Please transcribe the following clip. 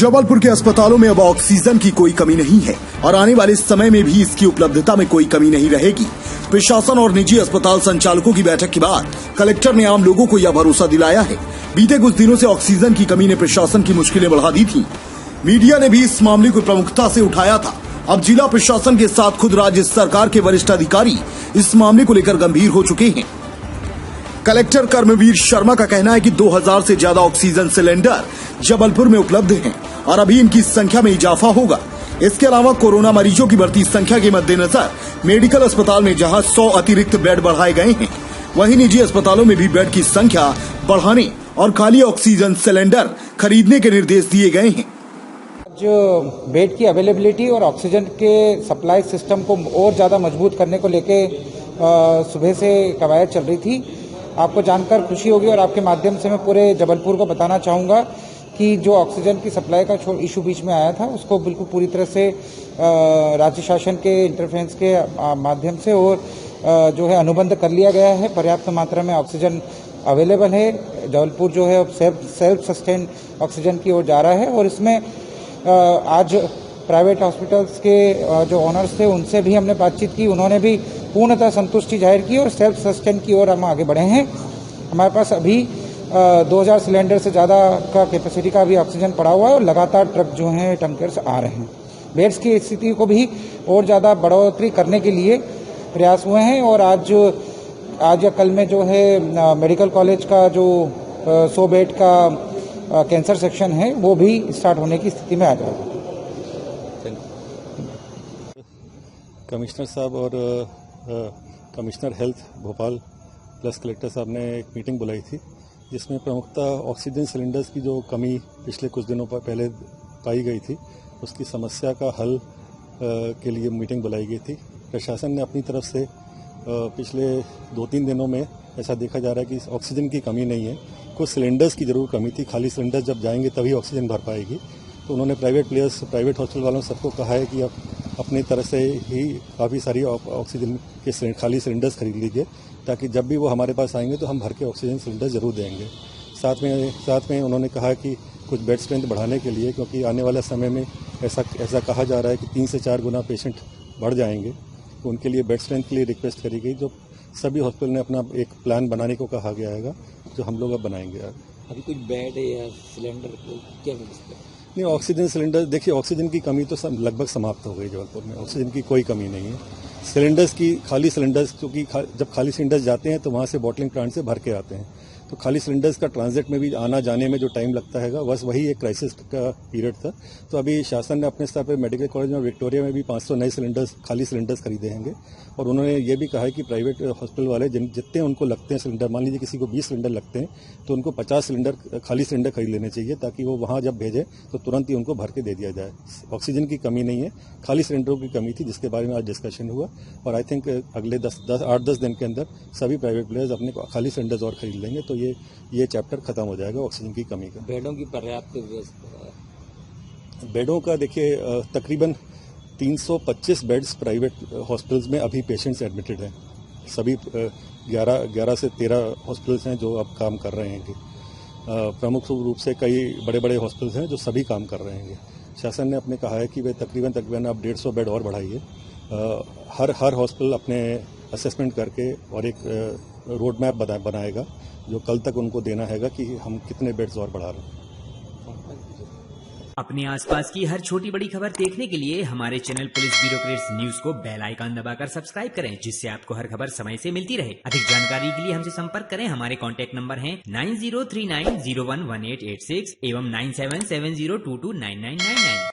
जबलपुर के अस्पतालों में अब ऑक्सीजन की कोई कमी नहीं है और आने वाले समय में भी इसकी उपलब्धता में कोई कमी नहीं रहेगी। प्रशासन और निजी अस्पताल संचालकों की बैठक के बाद कलेक्टर ने आम लोगों को यह भरोसा दिलाया है। बीते कुछ दिनों से ऑक्सीजन की कमी ने प्रशासन की मुश्किलें बढ़ा दी थी। मीडिया ने भी इस मामले को प्रमुखता से उठाया था। अब जिला प्रशासन के साथ खुद राज्य सरकार के वरिष्ठ अधिकारी इस मामले को लेकर गंभीर हो चुके हैं। कलेक्टर कर्मवीर शर्मा का कहना है कि 2000 से ज्यादा ऑक्सीजन सिलेंडर जबलपुर में उपलब्ध हैं और अभी इनकी संख्या में इजाफा होगा। इसके अलावा कोरोना मरीजों की बढ़ती संख्या के मद्देनजर मेडिकल अस्पताल में जहां 100 अतिरिक्त बेड बढ़ाए गए हैं, वहीं निजी अस्पतालों में भी बेड की संख्या बढ़ाने और खाली ऑक्सीजन सिलेंडर खरीदने के निर्देश दिए गए हैं। जो बेड की अवेलेबिलिटी और ऑक्सीजन के सप्लाई सिस्टम को और ज्यादा मजबूत करने को लेके सुबह से कवायद चल रही थी। आपको जानकर खुशी होगी और आपके माध्यम से मैं पूरे जबलपुर को बताना चाहूँगा कि जो ऑक्सीजन की सप्लाई का इशू बीच में आया था, उसको बिल्कुल पूरी तरह से राज्य शासन के इंटरफेरेंस के माध्यम से और जो है अनुबंध कर लिया गया है। पर्याप्त मात्रा में ऑक्सीजन अवेलेबल है। जबलपुर जो है अब सेल्फ सस्टेन ऑक्सीजन की ओर जा रहा है और इसमें आज प्राइवेट हॉस्पिटल्स के जो ओनर्स थे उनसे भी हमने बातचीत की। उन्होंने भी पूर्णतः संतुष्टि जाहिर की और सेल्फ सस्टेन की ओर हम आगे बढ़े हैं। हमारे पास अभी 2000 सिलेंडर से ज़्यादा का कैपेसिटी का भी ऑक्सीजन पड़ा हुआ है और लगातार ट्रक जो हैं टैंकर्स आ रहे हैं। बेड्स की स्थिति को भी और ज़्यादा बढ़ोतरी करने के लिए प्रयास हुए हैं और आज या कल में जो है मेडिकल कॉलेज का जो 100 बेड का कैंसर सेक्शन है वो भी स्टार्ट होने की स्थिति में आ जाएगा। कमिश्नर साहब और commissioner health Bhopal plus collector साहब ने एक मीटिंग बुलाई थी, जिसमें प्रमुखता ऑक्सीजन सिलेंडर्स की जो कमी पिछले कुछ दिनों पर पहले पाई गई थी, उसकी समस्या का हल के लिए मीटिंग बुलाई गई थी। प्रशासन ने अपनी तरफ से पिछले 2-3 दिनों में ऐसा देखा जा रहा है कि ऑक्सीजन की कमी नहीं है, कुछ सिलेंडर्स की जरूर कमी थी। खाली सिलेंडर जब जाएंगे तभी ऑक्सीजन भर पाएगी। तो उन्होंने प्राइवेट हॉस्पिटल वालों सबको कहा है कि अब अपनी तरह से ही काफ़ी सारी ऑक्सीजन के खाली सिलेंडर्स खरीद लीजिए, ताकि जब भी वो हमारे पास आएंगे तो हम भर के ऑक्सीजन सिलेंडर जरूर देंगे। साथ में उन्होंने कहा कि कुछ बेड स्ट्रेंथ बढ़ाने के लिए, क्योंकि आने वाले समय में ऐसा कहा जा रहा है कि 3 से 4 गुना पेशेंट बढ़ जाएंगे, तो उनके लिए बेड स्ट्रेंथ के लिए रिक्वेस्ट करी गई। जो सभी हॉस्पिटल ने अपना एक प्लान बनाने को कहा गया है, जो हम लोग अब बनाएंगे। अभी कुछ बेड या सिलेंडर को क्या व्यवस्था है? नहीं, ऑक्सीजन सिलेंडर देखिए, ऑक्सीजन की कमी तो लगभग समाप्त हो गई जबलपुर में। ऑक्सीजन की कोई कमी नहीं है। सिलेंडर्स की खाली सिलेंडर्स, क्योंकि जब खाली सिलेंडर्स जाते हैं तो वहाँ से बॉटलिंग प्लांट से भर के आते हैं, तो खाली सिलेंडर्स का ट्रांजिट में भी आना जाने में जो टाइम लगता है, बस वही एक क्राइसिस का पीरियड था। तो अभी शासन ने अपने स्तर पर मेडिकल कॉलेज और विक्टोरिया में भी 500 नए सिलेंडर्स, खाली सिलेंडर्स खरीदे होंगे। और उन्होंने ये भी कहा है कि प्राइवेट हॉस्पिटल वाले जितने उनको लगते हैं सिलेंडर, मान लीजिए किसी को 20 सिलेंडर लगते हैं, तो उनको 50 सिलेंडर खाली सिलेंडर खरीद लेने चाहिए, ताकि वो वहाँ जब भेजे तो तुरंत ही उनको भर के दे दिया जाए। ऑक्सीजन की कमी नहीं है, खाली सिलेंडरों की कमी थी, जिसके बारे में आज डिस्कशन हुआ। और आई थिंक अगले 8-10 दिन के अंदर सभी प्राइवेट प्लेयर्स अपने खाली सिलेंडर्स और खरीद लेंगे, तो ये चैप्टर खत्म हो जाएगा ऑक्सीजन की कमी का। बेडों की पर्याप्त व्यवस्था? बेडों का देखिए, तकरीबन 325 बेड्स प्राइवेट हॉस्पिटल्स में अभी पेशेंट्स एडमिटेड हैं। सभी 11 से 13 हॉस्पिटल्स हैं जो अब काम कर रहे हैं। प्रमुख रूप से कई बड़े बड़े हॉस्पिटल्स हैं जो सभी काम कर रहे हैं। शासन ने अपने कहा है कि वे तकरीबन अब 150 बेड और बढ़ाइए। हर हॉस्पिटल अपने असेसमेंट करके और एक रोड मैप बनाएगा, जो कल तक उनको देना है कि हम कितने बेड्स और बढ़ा रहे हैं। अपने आसपास की हर छोटी बड़ी खबर देखने के लिए हमारे चैनल पुलिस ब्यूरोक्रेट्स न्यूज को बेल आइकन दबाकर सब्सक्राइब करें, जिससे आपको हर खबर समय से मिलती रहे। अधिक जानकारी के लिए हमसे संपर्क करें। हमारे कॉन्टैक्ट नंबर हैं 9039011886 एवं 9770229999।